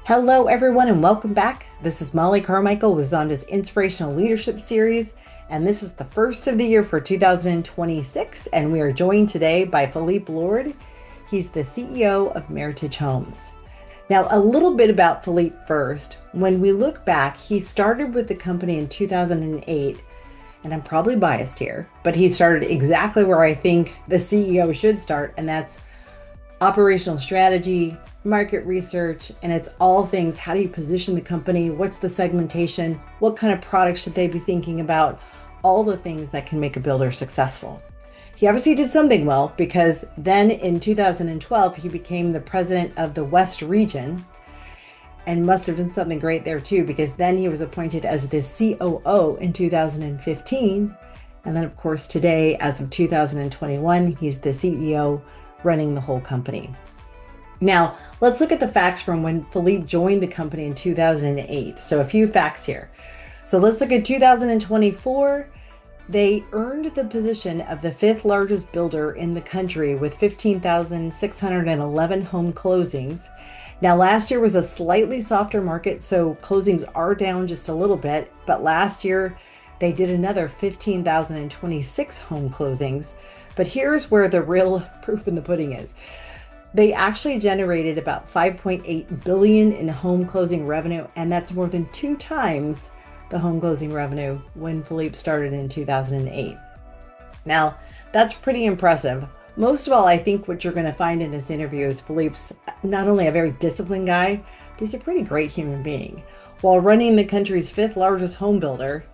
Hello, everyone, and welcome back. This is Mollie Carmichael with Zonda's Inspirational Leadership Series, and this is the first of the year for 2026. And we are joined today by Phillippe Lord. He's the CEO of Meritage Homes. Now, a little bit about Phillippe first. When we look back, he started with the company in 2008, and I'm probably biased here, but he started exactly where I think the CEO should start, and that's operational strategy, market research, and it's all things: how do you position the company? What's the segmentation? What kind of products should they be thinking about? All the things that can make a builder successful. He obviously did something well, because then in 2012, he became the president of the West region and must have done something great there too, because then he was appointed as the COO in 2015. And then, of course, today, as of 2021, he's the CEO running the whole company. Now, let's look at the facts from when Phillippe joined the company in 2008. So a few facts here. So let's look at 2024. They earned the position of the fifth largest builder in the country with 15,611 home closings. Now, last year was a slightly softer market, so closings are down just a little bit. But last year, they did another 15,026 home closings. But here's where the real proof in the pudding is. They actually generated about 5.8 billion in home closing revenue, and that's more than 2 times the home closing revenue when Phillippe started in 2008. Now, that's pretty impressive. Most of all, I think what you're going to find in this interview is Philippe's not only a very disciplined guy, but he's a pretty great human being. While running the country's fifth largest home builder,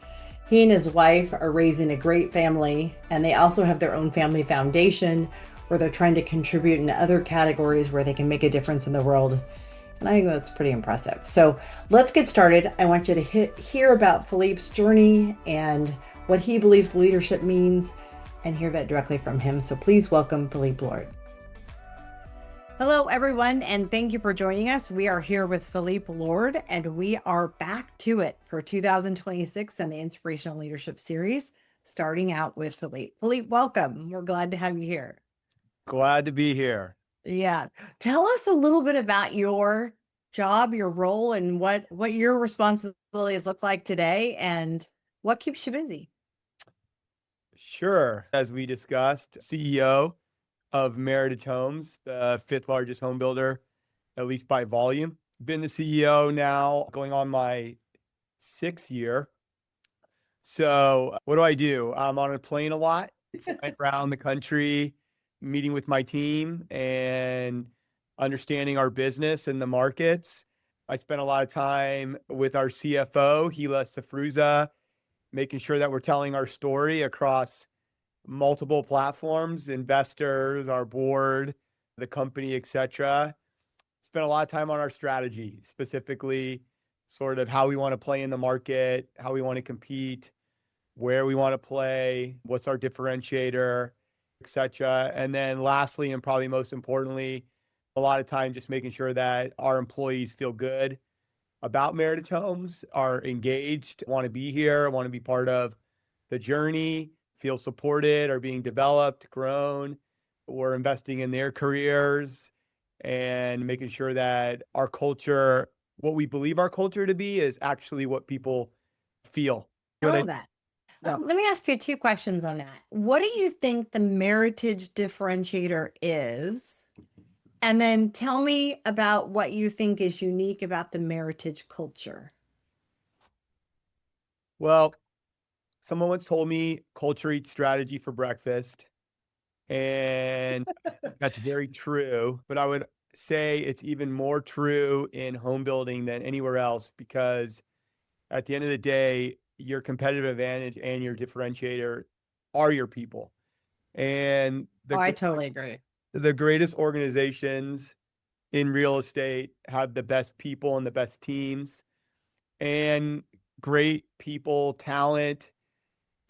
he and his wife are raising a great family, and they also have their own family foundation where they're trying to contribute in other categories where they can make a difference in the world. And I think that's pretty impressive. So let's get started. I want you to hear about Philippe's journey and what he believes leadership means, and hear that directly from him. So please welcome Phillippe Lord. Hello, everyone, and thank you for joining us. We are here with Phillippe Lord, and we are back to it for 2026 and the Inspirational Leadership Series, starting out with Phillippe. Phillippe, welcome. We're glad to have you here. Glad to be here. Yeah. Tell us a little bit about your job, your role, and what your responsibilities look like today, and what keeps you busy. Sure. As we discussed, CEO of Meritage Homes, the fifth largest home builder, at least by volume. Been the CEO now going on my 6th year. So what do? I'm on a plane a lot, flying around the country, meeting with my team and understanding our business and the markets. I spent a lot of time with our CFO, Hila Safruza, making sure that we're telling our story across multiple platforms, investors, our board, the company, etc. Spent a lot of time on our strategy, specifically sort of how we want to play in the market, how we want to compete, where we want to play, what's our differentiator, etc. And then lastly, and probably most importantly, a lot of time just making sure that our employees feel good about Meritage Homes, are engaged, want to be here, want to be part of the journey, feel supported, are being developed, grown. We're investing in their careers and making sure that our culture, what we believe our culture to be, is actually what people feel. I love that. Let me ask you 2 questions on that. What do you think the Meritage differentiator is? And then tell me about what you think is unique about the Meritage culture. Well, someone once told me culture eats strategy for breakfast. And that's very true. But I would say it's even more true in home building than anywhere else, because at the end of the day, your competitive advantage and your differentiator are your people. And I totally agree. The greatest organizations in real estate have the best people and the best teams, and great people, talent,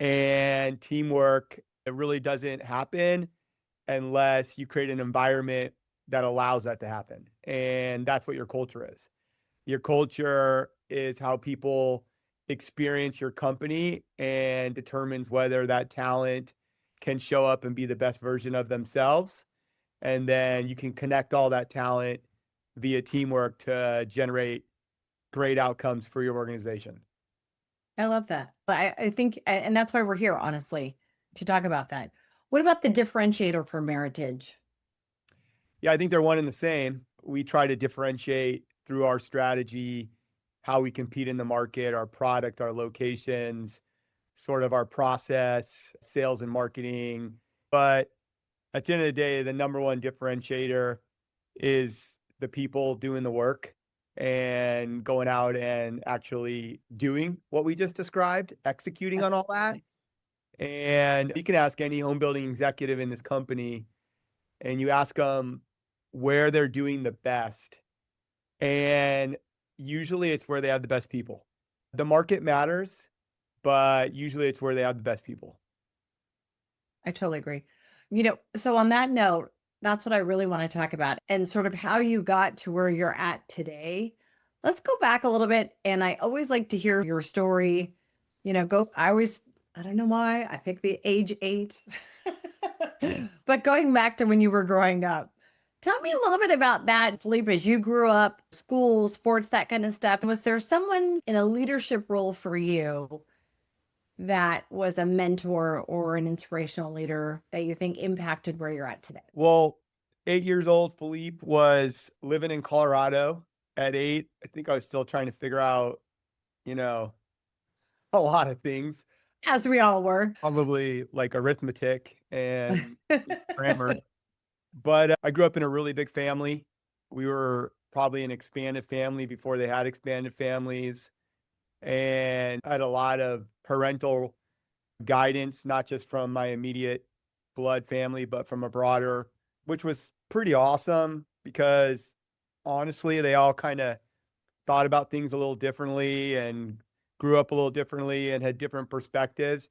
and teamwork. It really doesn't happen unless you create an environment that allows that to happen. And that's what your culture is. Your culture is how people experience your company and determines whether that talent can show up and be the best version of themselves. And then you can connect all that talent via teamwork to generate great outcomes for your organization. I love that. I think, and that's why we're here, honestly, to talk about that. What about the differentiator for Meritage? Yeah, I think they're one and the same. We try to differentiate through our strategy, how we compete in the market, our product, our locations, sort of our process, sales and marketing. But at the end of the day, the number one differentiator is the people doing the work and going out and actually doing what we just described, executing on all that. And you can ask any home building executive in this company and you ask them where they're doing the best. And usually it's where they have the best people. The market matters, but usually it's where they have the best people. I totally agree. So on that note, that's what I really want to talk about and sort of how you got to where you're at today. Let's go back a little bit. And I always like to hear your story. I don't know why I picked the age 8, but going back to when you were growing up, tell me a little bit about that, Phillippe, as you grew up, school, sports, that kind of stuff. Was there someone in a leadership role for you that was a mentor or an inspirational leader that you think impacted where you're at today? Well, 8 years old, Phillippe was living in Colorado at 8. I think I was still trying to figure out, you know, a lot of things, As we all were. probably like arithmetic and grammar. But I grew up in a really big family. We were probably an expanded family before they had expanded families. And I had a lot of parental guidance, not just from my immediate blood family, but from a broader, which was pretty awesome because honestly, they all kind of thought about things a little differently and grew up a little differently and had different perspectives.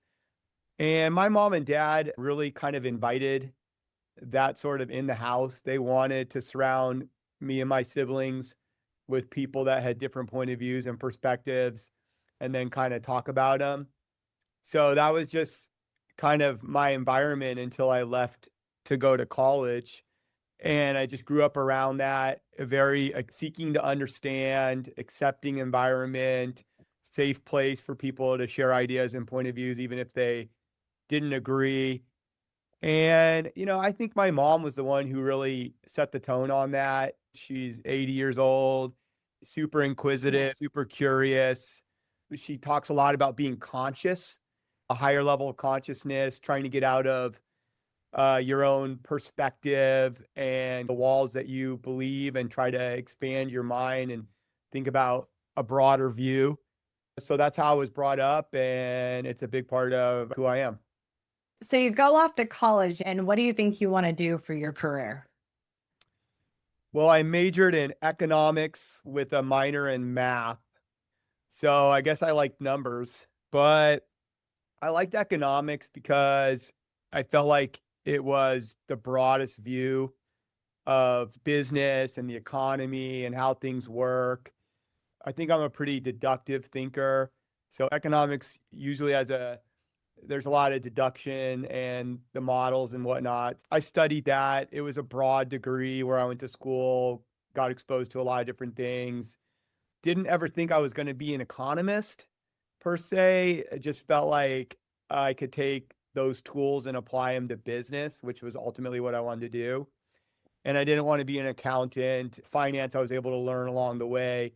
And my mom and dad really kind of invited that sort of in the house. They wanted to surround me and my siblings with people that had different point of views and perspectives and then kind of talk about them. So that was just kind of my environment until I left to go to college. And I just grew up around that, a very seeking to understand, accepting environment, safe place for people to share ideas and point of views, even if they didn't agree. And, I think my mom was the one who really set the tone on that. She's 80 years old, super inquisitive, super curious. She talks a lot about being conscious, a higher level of consciousness, trying to get out of your own perspective and the walls that you believe and try to expand your mind and think about a broader view. So that's how I was brought up, and it's a big part of who I am. So you go off to college, and what do you think you want to do for your career? Well, I majored in economics with a minor in math. So I guess I liked numbers, but I liked economics because I felt like it was the broadest view of business and the economy and how things work. I think I'm a pretty deductive thinker. So economics usually there's a lot of deduction and the models and whatnot. I studied that. It was a broad degree where I went to school, got exposed to a lot of different things. Didn't ever think I was going to be an economist per se. It just felt like I could take those tools and apply them to business, which was ultimately what I wanted to do. And I didn't want to be an accountant. Finance, I was able to learn along the way.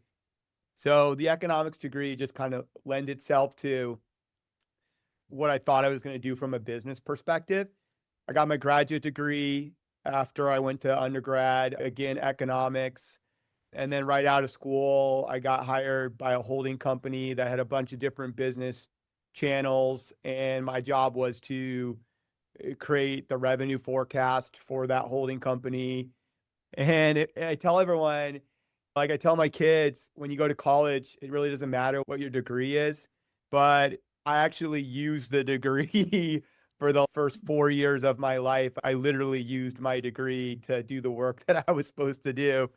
So the economics degree just kind of lend itself to what I thought I was going to do from a business perspective. I got my graduate degree after I went to undergrad, again, economics. And then right out of school, I got hired by a holding company that had a bunch of different business channels. And my job was to create the revenue forecast for that holding company. And I tell everyone, like I tell my kids, when you go to college, it really doesn't matter what your degree is, but I actually used the degree for the first 4 years of my life. I literally used my degree to do the work that I was supposed to do,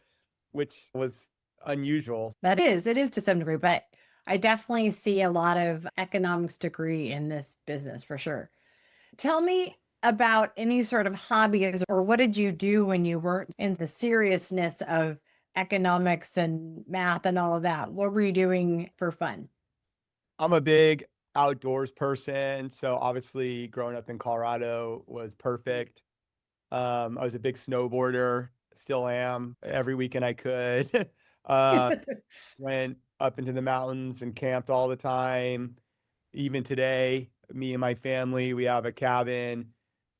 which was unusual. It is to some degree, but I definitely see a lot of economics degree in this business for sure. Tell me about any sort of hobbies or what did you do when you weren't in the seriousness of economics and math and all of that? What were you doing for fun? I'm a big outdoors person, so obviously growing up in Colorado was perfect. I was a big snowboarder, still am. Every weekend I could. uh, Went up into the mountains and camped all the time. Even today, me and my family, we have a cabin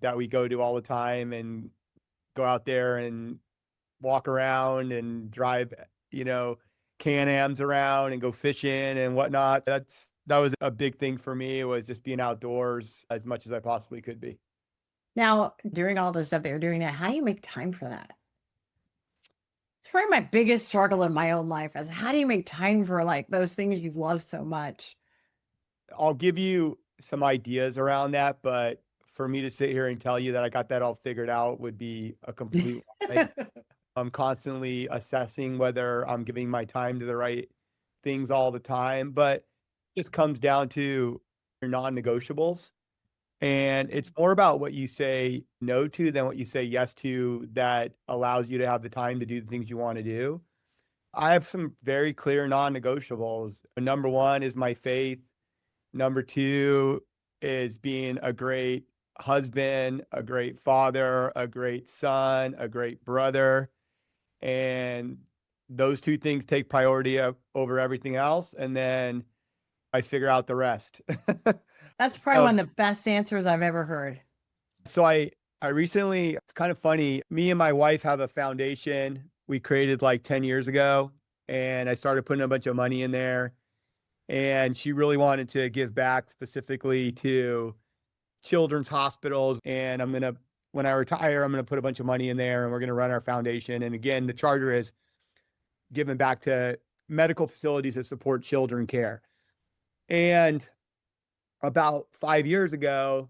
that we go to all the time and go out there and walk around and drive, you know, Can-Ams around and go fishing and whatnot. That was a big thing for me, was just being outdoors as much as I possibly could be. Now, during all the stuff that you're doing now, how do you make time for that? It's probably my biggest struggle in my own life is how do you make time for like those things you love so much? I'll give you some ideas around that, but for me to sit here and tell you that I got that all figured out would be a complete lie. I'm constantly assessing whether I'm giving my time to the right things all the time, but it just comes down to your non-negotiables. And it's more about what you say no to than what you say yes to that allows you to have the time to do the things you want to do. I have some very clear non-negotiables. Number one is my faith. Number two is being a great husband, a great father, a great son, a great brother. And those two things take priority over everything else. And then I figure out the rest. That's probably So, one of the best answers I've ever heard. so I recently, it's kind of funny. Me and my wife have a foundation we created like 10 years ago, and I started putting a bunch of money in there. And she really wanted to give back specifically to children's hospitals. And when I retire, I'm going to put a bunch of money in there and we're going to run our foundation. And again, the charter is giving back to medical facilities that support children care. And about 5 years ago,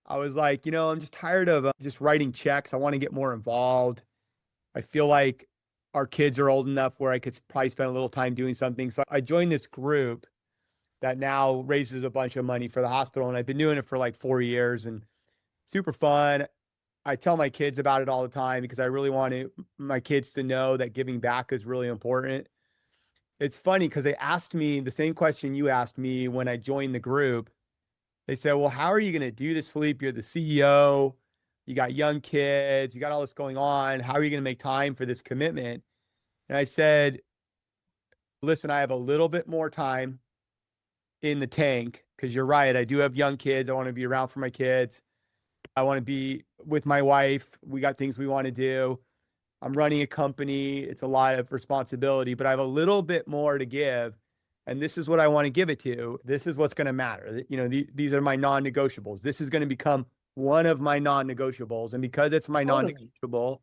I was like, I'm just tired of just writing checks. I want to get more involved. I feel like our kids are old enough where I could probably spend a little time doing something. So I joined this group that now raises a bunch of money for the hospital. And I've been doing it for like 4 years and super fun. I tell my kids about it all the time because I really want my kids to know that giving back is really important. It's funny because they asked me the same question you asked me when I joined the group. They said, well, how are you going to do this, Phillippe? You're the CEO. You got young kids. You got all this going on. How are you going to make time for this commitment? And I said, listen, I have a little bit more time in the tank because you're right. I do have young kids. I want to be around for my kids. I want to be with my wife. We got things we want to do. I'm running a company. It's a lot of responsibility, but I have a little bit more to give. And this is what I want to give it to. This is what's going to matter. These are my non-negotiables. This is going to become one of my non-negotiables. And because it's my Totally. non-negotiable,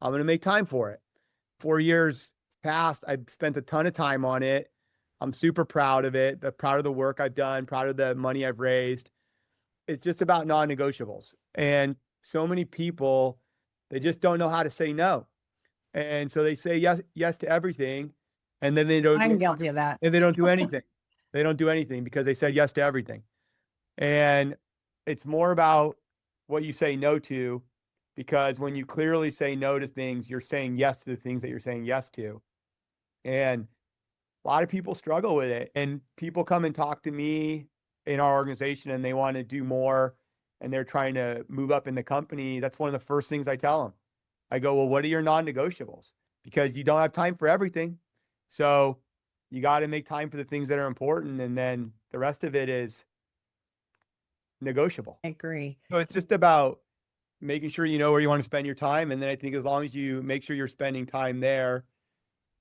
I'm going to make time for it. 4 years past, I've spent a ton of time on it. I'm super proud of it. Proud of the work I've done, proud of the money I've raised. It's just about non-negotiables. And so many people, they just don't know how to say no. And so they say yes to everything, and then I'm guilty of that. they don't do anything. They don't do anything because they said yes to everything. And it's more about what you say no to, because when you clearly say no to things, you're saying yes to the things that you're saying yes to. And a lot of people struggle with it. And people come and talk to me in our organization and they want to do more and they're trying to move up in the company. That's one of the first things I tell them. I go, well, what are your non-negotiables? Because you don't have time for everything. So you got to make time for the things that are important. And then the rest of it is negotiable. I agree. So it's just about making sure you know where you want to spend your time. And then I think as long as you make sure you're spending time there,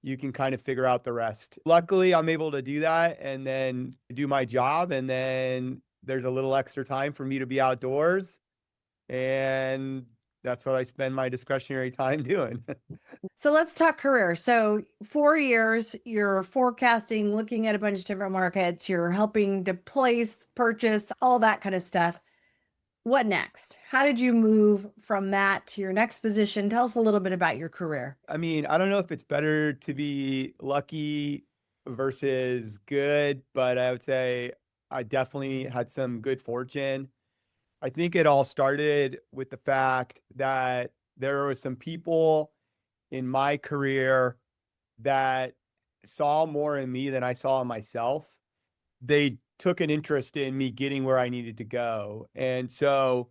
you can kind of figure out the rest. Luckily, I'm able to do that and then do my job. And then there's a little extra time for me to be outdoors. And that's what I spend my discretionary time doing. So let's talk career. So 4 years, you're forecasting, looking at a bunch of different markets, you're helping to place, purchase, all that kind of stuff. What next? How did you move from that to your next position? Tell us a little bit about your career. I mean, I don't know if it's better to be lucky versus good, but I would say I definitely had some good fortune. I think it all started with the fact that there were some people in my career that saw more in me than I saw in myself. They took an interest in me getting where I needed to go. And so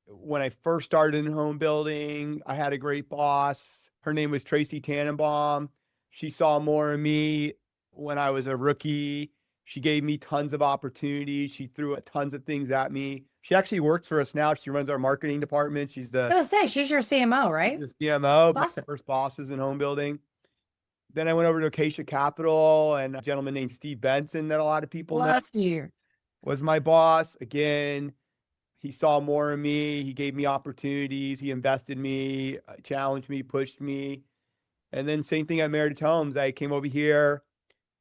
when I first started in home building, I had a great boss. Her name was Tracy Tannenbaum. She saw more in me when I was a rookie. She gave me tons of opportunities. She threw tons of things at me. She actually works for us now. She runs our marketing department. She's I was gonna say she's your CMO, she's right? the CMO, my Awesome. first bosses in home building. Then I went over to Acacia Capital, and a gentleman named Steve Benson that a lot of people know Last year. was my boss. Again, he saw more in me. He gave me opportunities. He invested in me, challenged me, pushed me. And then same thing at Meritage Homes. I came over here.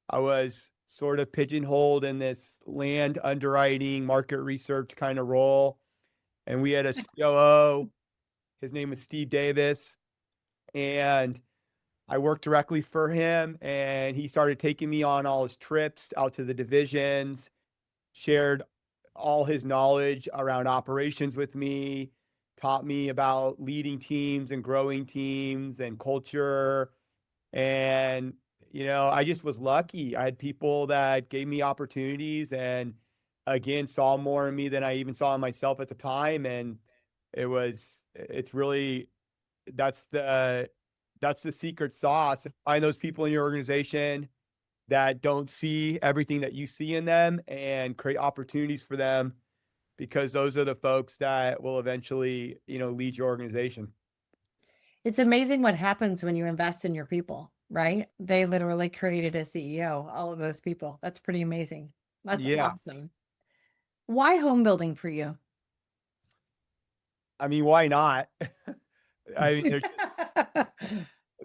I was sort of pigeonholed in this land underwriting, market research kind of role. And we had a COO. His name was Steve Davis. And I worked directly for him. And he started taking me on all his trips out to the divisions, shared all his knowledge around operations with me, taught me about leading teams and growing teams and culture. And, I just was lucky. I had people that gave me opportunities and again saw more in me than I even saw in myself at the time. And it's really, that's the secret sauce. Find those people in your organization that don't see everything that you see in them and create opportunities for them, because those are the folks that will eventually, lead your organization. It's amazing what happens when you invest in your people, right? They literally created a CEO, all of those people. That's pretty amazing. That's Yeah. awesome. Why home building for you? I mean, why not? I mean,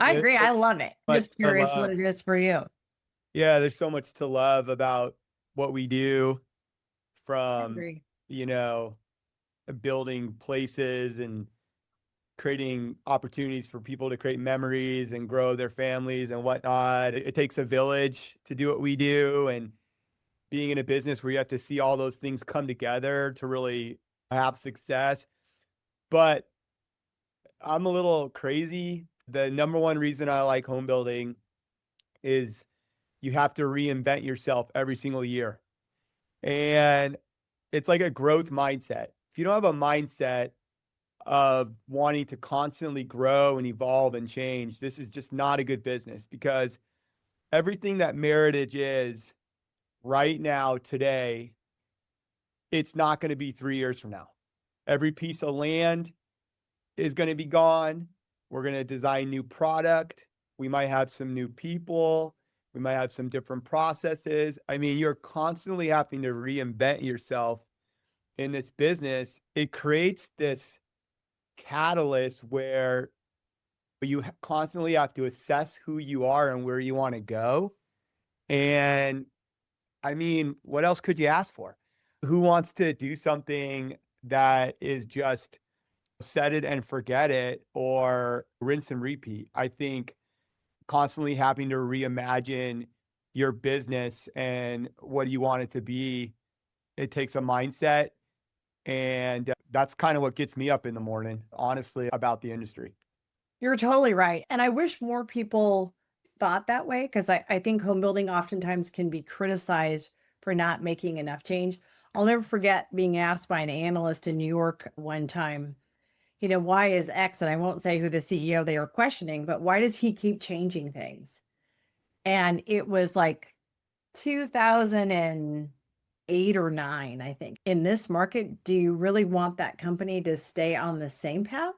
I there's agree. so I love it. much Just to curious what love. it is for you. Yeah, there's so much to love about what we do, I from, agree. you know, building places and creating opportunities for people to create memories and grow their families and whatnot. It takes a village to do what we do. And being in a business where you have to see all those things come together to really have success. But I'm a little crazy. The number one reason I like home building is you have to reinvent yourself every single year. And it's like a growth mindset. If you don't have a mindset of wanting to constantly grow and evolve and change, this is just not a good business, because everything that Meritage is right now, today, it's not going to be 3 years from now. Every piece of land is going to be gone. We're going to design new product. We might have some new people. We might have some different processes. I mean, you're constantly having to reinvent yourself in this business. It creates this catalyst where you constantly have to assess who you are and where you want to go. And I mean, what else could you ask for? Who wants to do something that is just set it and forget it, or rinse and repeat? I think constantly having to reimagine your business and what you want it to be, it takes a mindset. And that's kind of what gets me up in the morning, honestly, about the industry. You're totally right. And I wish more people thought that way, because I think home building oftentimes can be criticized for not making enough change. I'll never forget being asked by an analyst in New York one time, why is X, and I won't say who the CEO they were questioning, but why does he keep changing things? And it was like 2008 or 9, I think. In this market, do you really want that company to stay on the same path?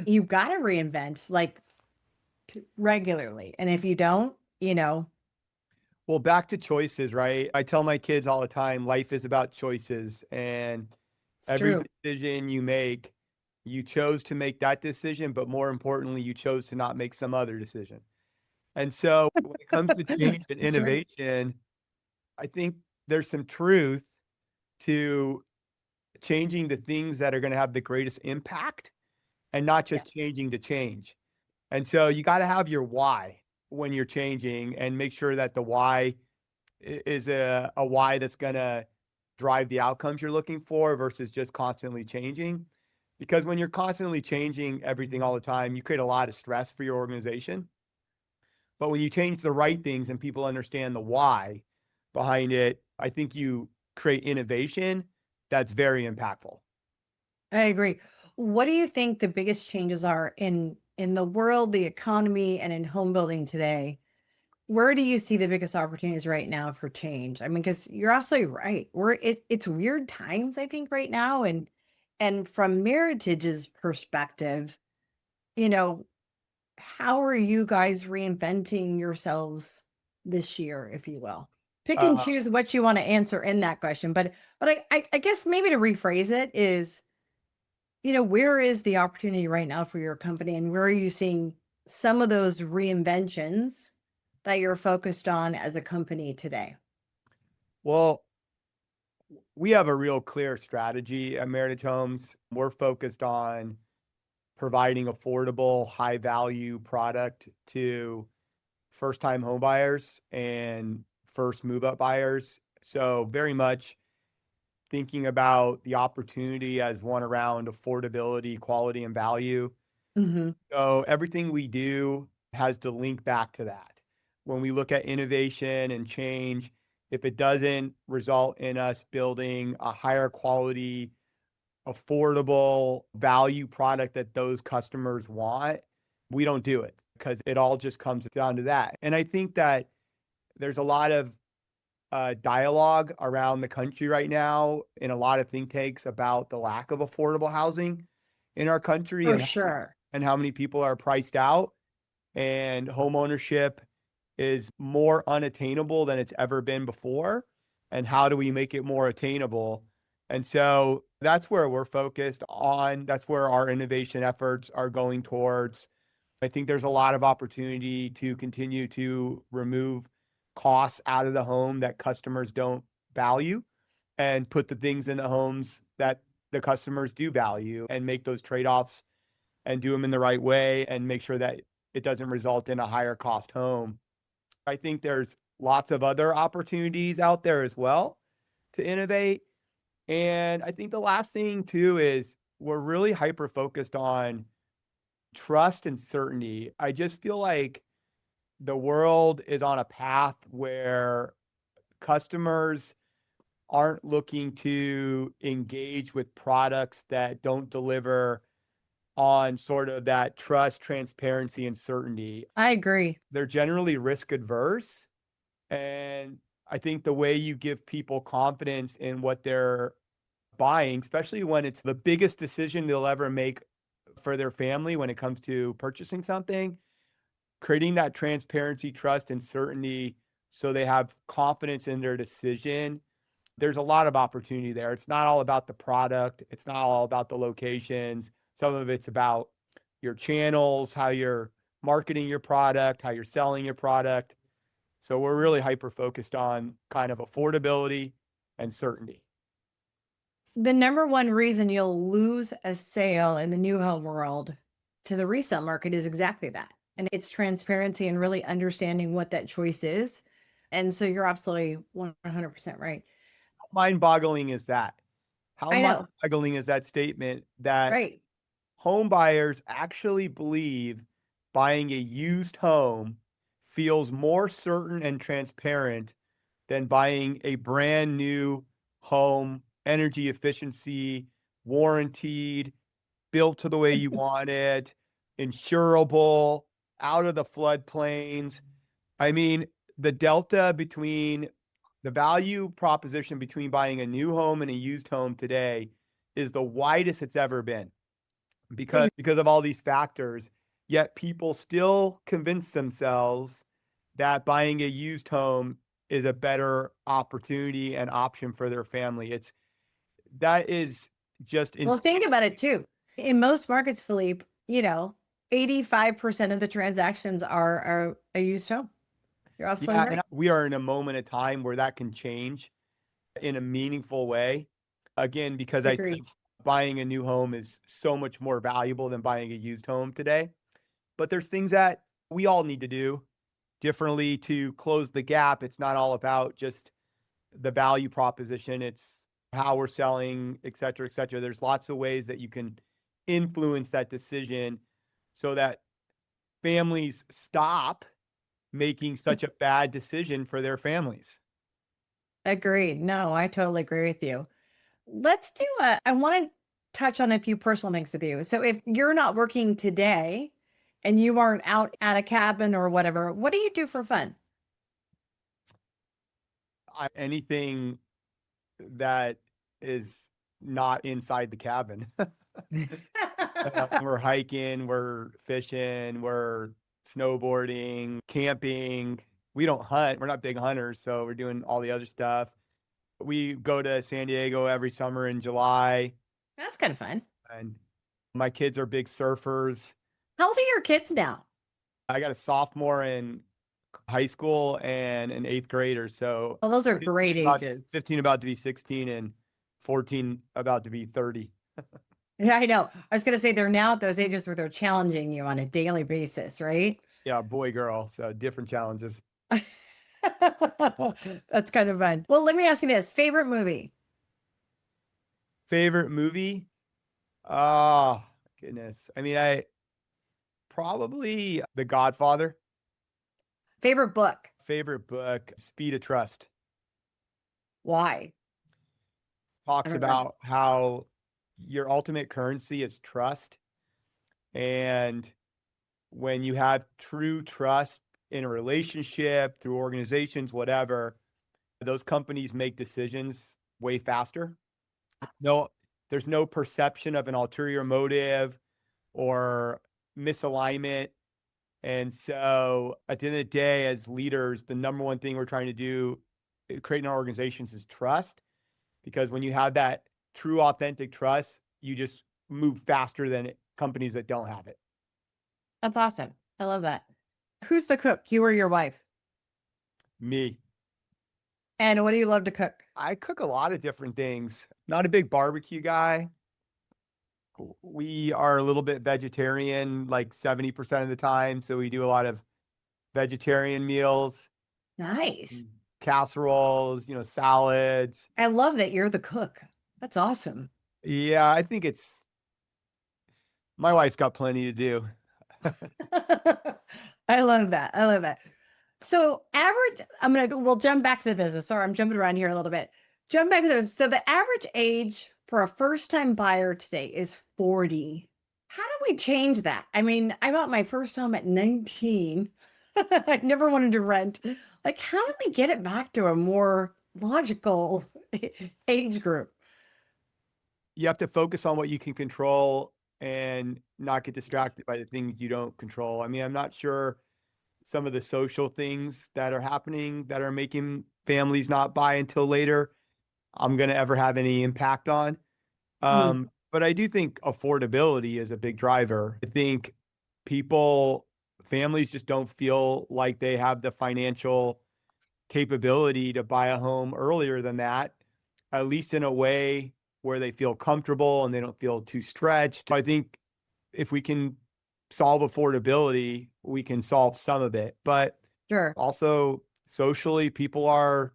You got to reinvent like regularly. And if you don't, Well, back to choices, right? I tell my kids all the time, life is about choices. And it's every true. decision you make, you chose to make that decision, but more importantly, you chose to not make some other decision. And so when it comes to change and That's right. innovation, I think there's some truth to changing the things that are going to have the greatest impact, and not Yeah. just changing to change. And so you got to have your why when you're changing, and make sure that the why is a why that's going to drive the outcomes you're looking for, versus just constantly changing. because when you're constantly changing everything all the time, you create a lot of stress for your organization. But when you change the right things and people understand the why behind it, I think you create innovation that's very impactful. I agree. What do you think the biggest changes are in the world, the economy, and in home building today? Where do you see the biggest opportunities right now for change? I mean, because you're absolutely right. It's weird times, I think, right now. And from Meritage's perspective, you know, how are you guys reinventing yourselves this year, if you will? Pick and Uh, choose what you want to answer in that question. But I guess maybe to rephrase it is, where is the opportunity right now for your company, and where are you seeing some of those reinventions that you're focused on as a company today? well, we have a real clear strategy at Meritage Homes. We're focused on providing affordable, high value product to first time home buyers and first move up buyers. So, very much thinking about the opportunity as one around affordability, quality, and value. Hmm. So everything we do has to link back to that. When we look at innovation and change, if it doesn't result in us building a higher quality, affordable value product that those customers want, we don't do it because it all just comes down to that. And I think that there's a lot of dialogue around the country right now in a lot of think tanks about the lack of affordable housing in our country For sure. and how many people are priced out, and home ownership is more unattainable than it's ever been before. And how do we make it more attainable? And so that's where we're focused on. That's where our innovation efforts are going towards. I think there's a lot of opportunity to continue to remove costs out of the home that customers don't value and put the things in the homes that the customers do value and make those trade-offs and do them in the right way and make sure that it doesn't result in a higher cost home. I think there's lots of other opportunities out there as well to innovate. And I think the last thing too is we're really hyper focused on trust and certainty. I just feel like the world is on a path where customers aren't looking to engage with products that don't deliver on sort of that trust, transparency, and certainty. I agree. They're generally risk adverse. And I think the way you give people confidence in what they're buying, especially when it's the biggest decision they'll ever make for their family when it comes to purchasing something, creating that transparency, trust, and certainty so they have confidence in their decision. There's a lot of opportunity there. It's not all about the product. It's not all about the locations. Some of it's about your channels, how you're marketing your product, how you're selling your product. So we're really hyper focused on kind of affordability and certainty. The number one reason you'll lose a sale in the new home world to the resale market is exactly that. And it's transparency and really understanding what that choice is. And so you're absolutely 100% right. Mind boggling is that? How I mind know. boggling is that statement that Right. home buyers actually believe buying a used home feels more certain and transparent than buying a brand new home, energy efficiency, warranted, built to the way you want it, insurable, out of the floodplains. I mean, the delta between the value proposition between buying a new home and a used home today is the widest it's ever been because of all these factors. Yet people still convince themselves that buying a used home is a better opportunity and option for their family. That is just Well, insane. think about it too. In most markets, Philippe, 85% of the transactions are a used home. You're absolutely Yeah, and right. we are in a moment of time where that can change in a meaningful way. Again, because I Agreed. think buying a new home is so much more valuable than buying a used home today. But there's things that we all need to do differently to close the gap. It's not all about just the value proposition. It's how we're selling, et cetera, et cetera. There's lots of ways that you can influence that decision so that families stop making such a bad decision for their families. Agreed. No, I totally agree with you. Let's do I want to touch on a few personal things with you. So if you're not working today and you aren't out at a cabin or whatever, what do you do for fun? Anything that is not inside the cabin. We're hiking, we're fishing, we're snowboarding, camping. We don't hunt. We're not big hunters, so we're doing all the other stuff. We go to San Diego every summer in July, That's kind of fun. and my kids are big surfers. How old are your kids now? I got a sophomore in high school and an eighth grader. So Well, those are great ages. 15 about to be 16 and 14 about to be 30. Yeah, I know. I was going to say they're now at those ages where they're challenging you on a daily basis, right? Yeah, boy, girl. So different challenges. That's kind of fun. Well, let me ask you this. Favorite movie? Favorite movie? Oh, goodness. I mean, I probably The Godfather. Favorite book? Favorite book, Speed of Trust. Why? I Talks don't know. about how your ultimate currency is trust. And when you have true trust in a relationship, through organizations, whatever, those companies make decisions way faster. No, there's no perception of an ulterior motive or misalignment. And so at the end of the day, as leaders, the number one thing we're trying to do, creating our organizations, is trust. Because when you have that true, authentic trust, you just move faster than companies that don't have it. That's awesome. I love that. Who's the cook? You or your wife? Me. And what do you love to cook? I cook a lot of different things. Not a big barbecue guy. We are a little bit vegetarian, like 70% of the time. So we do a lot of vegetarian meals, Nice. casseroles, salads. I love that you're the cook. That's awesome. Yeah, I think my wife's got plenty to do. I love that. I love that. So we'll jump back to the business. Sorry, I'm jumping around here a little bit. Jump back to the business. So the average age for a first-time buyer today is 40. How do we change that? I mean, I bought my first home at 19. I never wanted to rent. Like, how do we get it back to a more logical age group? You have to focus on what you can control and not get distracted by the things you don't control. I mean, I'm not sure some of the social things that are happening that are making families not buy until later, I'm going to ever have any impact on. But I do think affordability is a big driver. I think families just don't feel like they have the financial capability to buy a home earlier than that, at least in a way where they feel comfortable and they don't feel too stretched. I think if we can solve affordability, we can solve some of it. But Sure. also socially, people are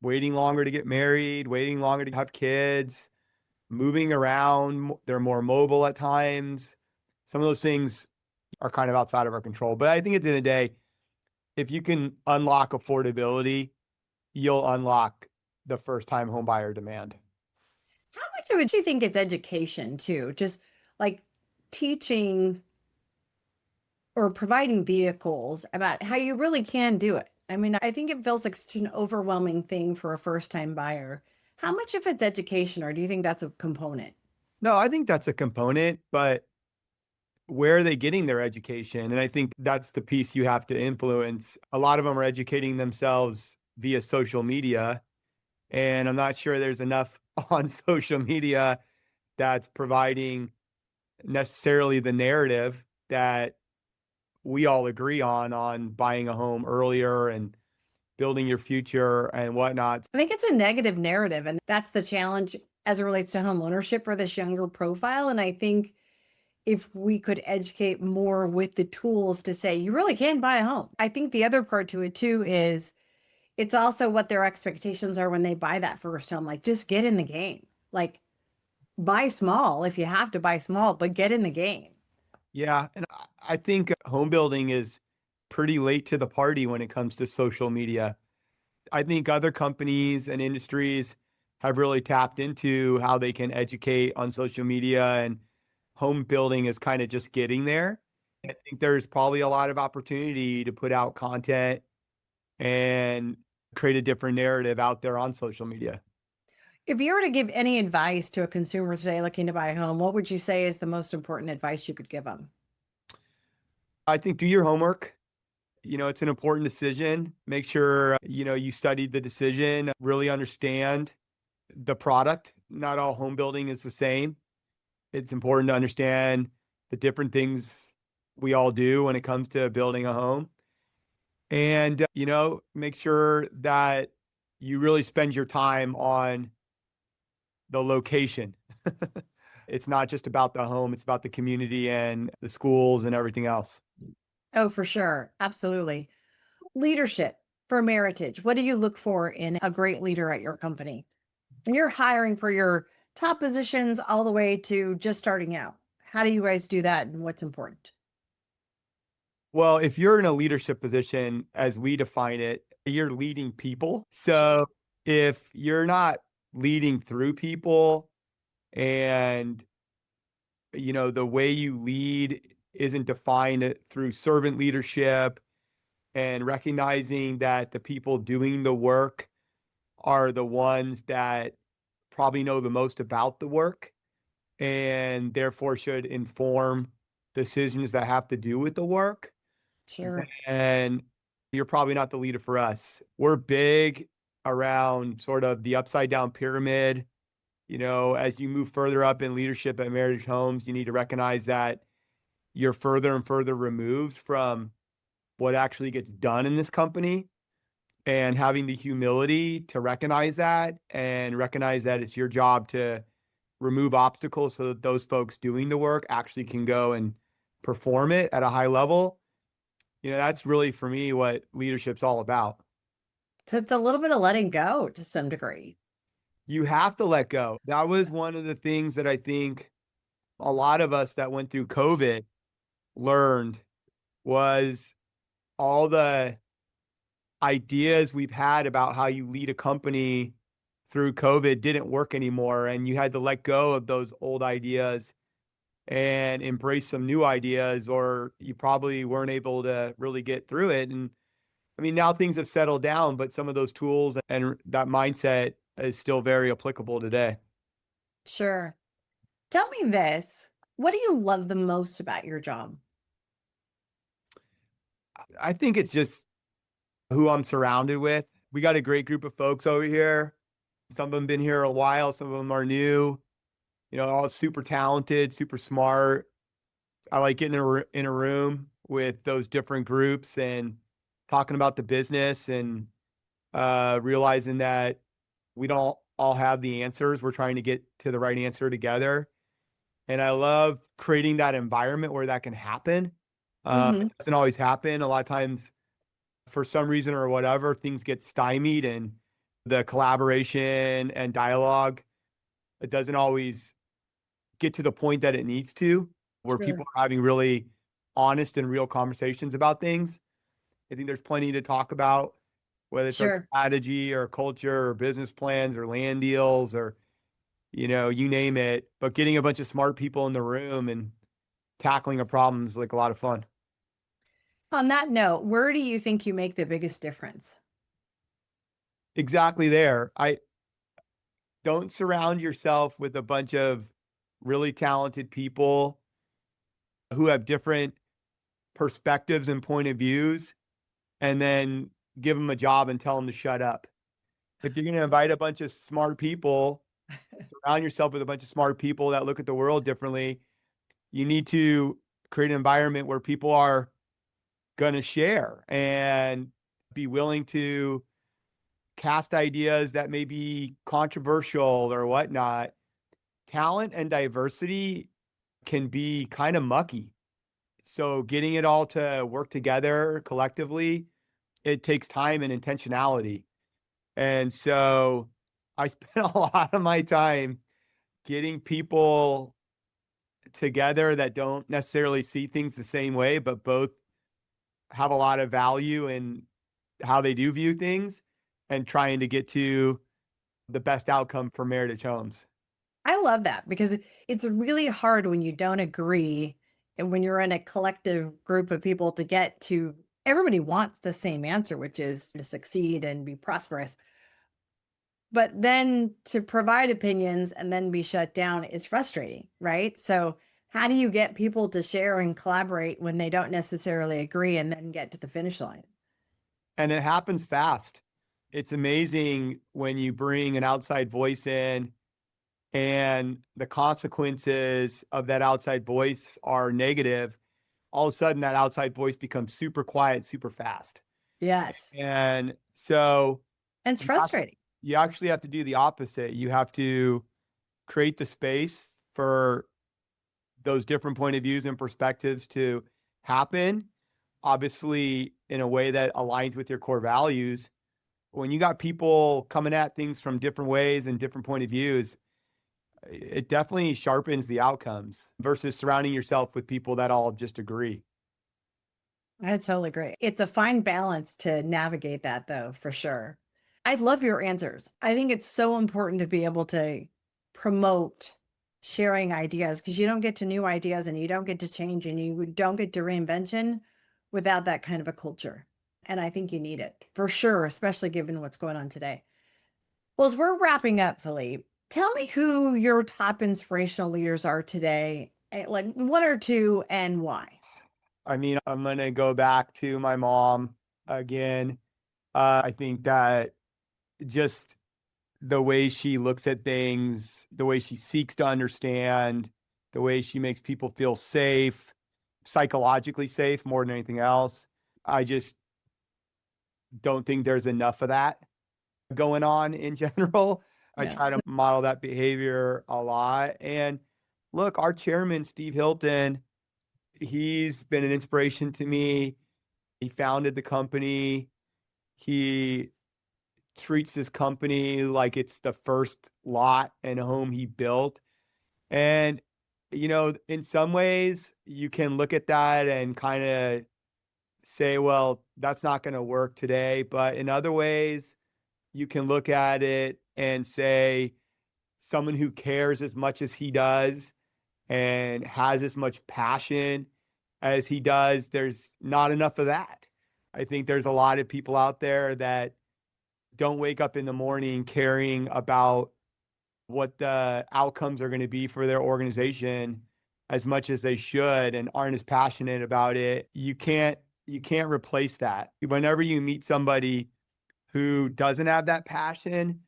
waiting longer to get married, waiting longer to have kids, moving around. They're more mobile at times. Some of those things are kind of outside of our control. But I think at the end of the day, if you can unlock affordability, you'll unlock the first-time home buyer demand. How much of it do you think is education too? Just like teaching or providing vehicles about how you really can do it. I mean, I think it feels like such an overwhelming thing for a first-time buyer. How much of it's education, or do you think that's a component? No, I think that's a component, but where are they getting their education? And I think that's the piece you have to influence. A lot of them are educating themselves via social media, and I'm not sure there's enough on social media that's providing necessarily the narrative that we all agree on buying a home earlier and building your future and whatnot. I think it's a negative narrative, and that's the challenge as it relates to home ownership for this younger profile. And I think if we could educate more with the tools to say you really can buy a home. I think the other part to it too is it's also what their expectations are when they buy that first home. Like, just get in the game. Like, buy small if you have to buy small, but get in the game. Yeah. And I think home building is pretty late to the party when it comes to social media. I think other companies and industries have really tapped into how they can educate on social media, and home building is kind of just getting there. I think there's probably a lot of opportunity to put out content and create a different narrative out there on social media. If you were to give any advice to a consumer today looking to buy a home, what would you say is the most important advice you could give them? I think do your homework. It's an important decision. Make sure, you studied the decision, really understand the product. Not all home building is the same. It's important to understand the different things we all do when it comes to building a home. And, make sure that you really spend your time on the location. It's not just about the home, it's about the community and the schools and everything else. Oh, for sure. Absolutely. Leadership for Meritage. What do you look for in a great leader at your company? And you're hiring for your top positions all the way to just starting out. How do you guys do that and what's important? Well, if you're in a leadership position, as we define it, you're leading people. So if you're not leading through people and, the way you lead isn't defined through servant leadership and recognizing that the people doing the work are the ones that probably know the most about the work and therefore should inform decisions that have to do with the work, Sure. and you're probably not the leader for us. We're big around sort of the upside down pyramid. As you move further up in leadership at Meritage Homes, you need to recognize that you're further and further removed from what actually gets done in this company, and having the humility to recognize that and recognize that it's your job to remove obstacles so that those folks doing the work actually can go and perform it at a high level. That's really for me what leadership's all about. So it's a little bit of letting go to some degree. You have to let go. That was one of the things that I think a lot of us that went through COVID learned, was all the ideas we've had about how you lead a company through COVID didn't work anymore. And you had to let go of those old ideas and embrace some new ideas, or you probably weren't able to really get through it. And I mean, now things have settled down, but some of those tools and that mindset is still very applicable today. Sure. Tell me this. What do you love the most about your job? I think it's just who I'm surrounded with. We got a great group of folks over here. Some of them been here a while, some of them are new, all super talented, super smart. I like getting in a room with those different groups and talking about the business, and realizing that we don't all have the answers. We're trying to get to the right answer together. And I love creating that environment where that can happen. Hmm. It doesn't always happen. A lot of times, for some reason or whatever, things get stymied, and the collaboration and dialogue, it doesn't always get to the point that it needs to, where Sure. people are having really honest and real conversations about things. I think there's plenty to talk about, whether it's our Sure. strategy or culture or business plans or land deals or, you name it. But getting a bunch of smart people in the room and tackling a problem is like a lot of fun. On that note, where do you think you make the biggest difference? Exactly there. I don't surround yourself with a bunch of really talented people who have different perspectives and point of views, and then give them a job and tell them to shut up. If you're going to invite a bunch of smart people, surround yourself with a bunch of smart people that look at the world differently. You need to create an environment where people are going to share and be willing to cast ideas that may be controversial or whatnot. Talent and diversity can be kind of mucky. So getting it all to work together collectively, it takes time and intentionality. And so I spent a lot of my time getting people together that don't necessarily see things the same way, but both have a lot of value in how they do view things and trying to get to the best outcome for Meritage Homes. I love that because it's really hard when you don't agree and when you're in a collective group of people to get to everybody wants the same answer, which is to succeed and be prosperous. But then to provide opinions and then be shut down is frustrating, right? So, how do you get people to share and collaborate when they don't necessarily agree and then get to the finish line? And it happens fast. It's amazing when you bring an outside voice in and the consequences of that outside voice are negative. All of a sudden, that outside voice becomes super quiet, super fast. Yes. And so And it's frustrating. you actually have to do the opposite. You have to create the space for those different point of views and perspectives to happen, obviously in a way that aligns with your core values. When you got people coming at things from different ways and different point of views, it definitely sharpens the outcomes versus surrounding yourself with people that all just agree. I totally agree. It's a fine balance to navigate that, though, for sure. I love your answers. I think it's so important to be able to promote sharing ideas because you don't get to new ideas and you don't get to change and you don't get to reinvention without that kind of a culture. And I think you need it for sure, especially given what's going on today. Well, as we're wrapping up, Philippe, tell me who your top inspirational leaders are today, like one or two, and why. I mean, I'm going to go back to my mom again. I think that just the way she looks at things, the way she seeks to understand, the way she makes people feel safe, psychologically safe more than anything else. I just don't think there's enough of that going on in general. I Yeah. try to model that behavior a lot. And look, our chairman, Steve Hilton, he's been an inspiration to me. He founded the company. He treats this company like it's the first lot and home he built. And, in some ways, you can look at that and kind of say, well, that's not going to work today. But in other ways, you can look at it and say, someone who cares as much as he does and has as much passion as he does, there's not enough of that. I think there's a lot of people out there that don't wake up in the morning caring about what the outcomes are going to be for their organization as much as they should and aren't as passionate about it. You can't replace that. Whenever you meet somebody who doesn't have that passion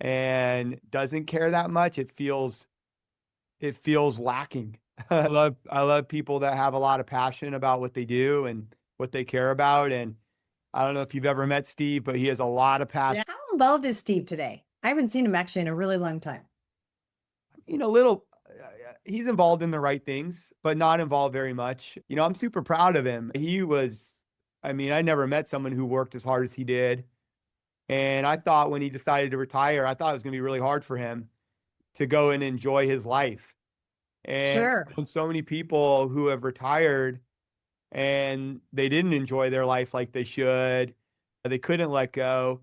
and doesn't care that much, it feels lacking. I love people that have a lot of passion about what they do and what they care about. And I don't know if you've ever met Steve, but he has a lot of passion. How involved is Steve today? I haven't seen him actually in a really long time. Little, he's involved in the right things, but not involved very much. I'm super proud of him. I never met someone who worked as hard as he did. And I thought when he decided to retire, I thought it was going to be really hard for him to go and enjoy his life. And Sure. so many people who have retired and they didn't enjoy their life like they should. They couldn't let go.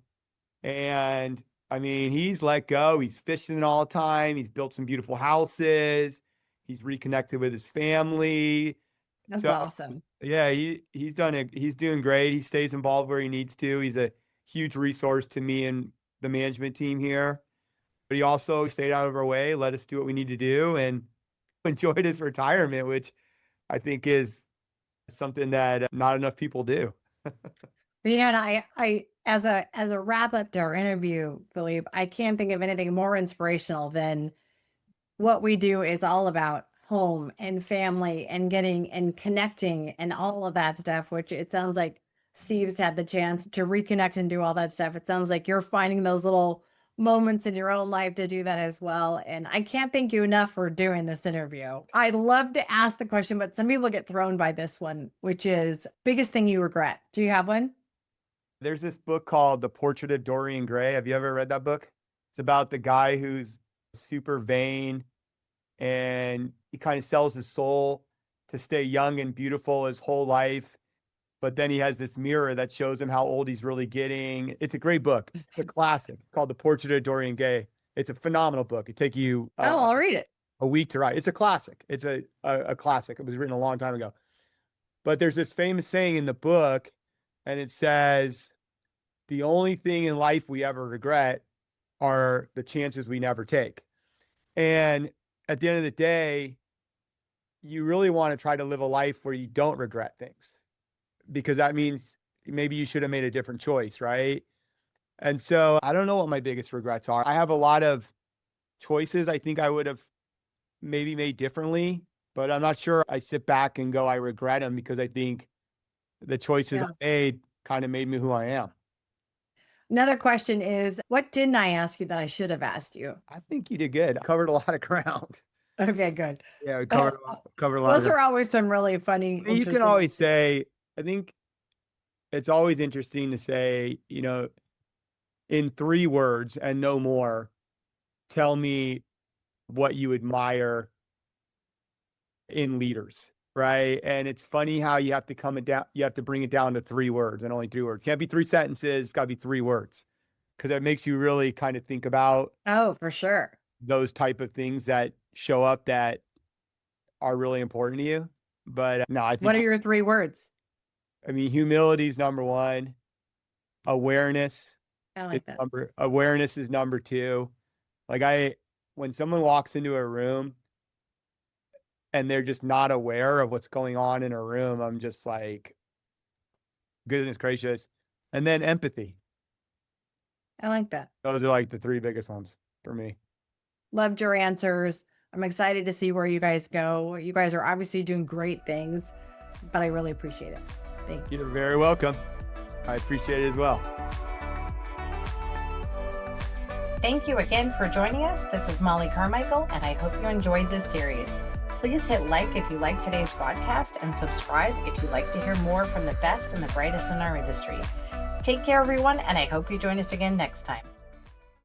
And he's let go. He's fishing all the time. He's built some beautiful houses. He's reconnected with his family. That's So awesome. yeah, he's done it. He's doing great. He stays involved where he needs to. He's a huge resource to me and the management team here. But he also stayed out of our way, let us do what we need to do, and enjoyed his retirement, which I think is something that not enough people do. And as a wrap up to our interview, Philippe, I can't think of anything more inspirational than what we do is all about home and family and getting and connecting and all of that stuff, which it sounds like Steve's had the chance to reconnect and do all that stuff. It sounds like you're finding those little moments in your own life to do that as well. And I can't thank you enough for doing this interview. I'd love to ask the question, but some people get thrown by this one, which is biggest thing you regret. Do you have one? There's this book called The Portrait of Dorian Gray. Have you ever read that book? It's about the guy who's super vain and he kind of sells his soul to stay young and beautiful his whole life. But then he has this mirror that shows him how old he's really getting. It's a great book. It's a classic. It's called The Portrait of Dorian Gray. It's a phenomenal book. It take you Oh, I'll read it. a week to write. It's a classic. It's a classic. It was written a long time ago. But there's this famous saying in the book, and it says, the only thing in life we ever regret are the chances we never take. And at the end of the day, you really want to try to live a life where you don't regret things, because that means maybe you should have made a different choice, right? And so I don't know what my biggest regrets are. I have a lot of choices I think I would have maybe made differently, but I'm not sure I sit back and go, I regret them, because I think the choices I made kind of made me who I am. Another question is, what didn't I ask you that I should have asked you? I think you did good. I covered a lot of ground. Okay, good. Yeah, we covered a lot. Those are always some really funny. You can always say, I think it's always interesting to say, in 3 words and no more, tell me what you admire in leaders, right? And it's funny how you have to bring it down to 3 words and only 3 words. Can't be 3 sentences. It's got to be 3 words, because it makes you really kind of think about. Oh, for sure. Those type of things that show up that are really important to you. But no, I think. What are your 3 words? I mean, humility is number 1. Awareness. I like that. Awareness is number 2. When someone walks into a room and they're just not aware of what's going on in a room, I'm just like, goodness gracious. And then empathy. I like that. Those are like the 3 biggest ones for me. Loved your answers. I'm excited to see where you guys go. You guys are obviously doing great things, but I really appreciate it. Thank you. You're very welcome. I appreciate it as well. Thank you again for joining us. This is Mollie Carmichael, and I hope you enjoyed this series. Please hit like if you like today's broadcast, and subscribe if you'd like to hear more from the best and the brightest in our industry. Take care, everyone, and I hope you join us again next time.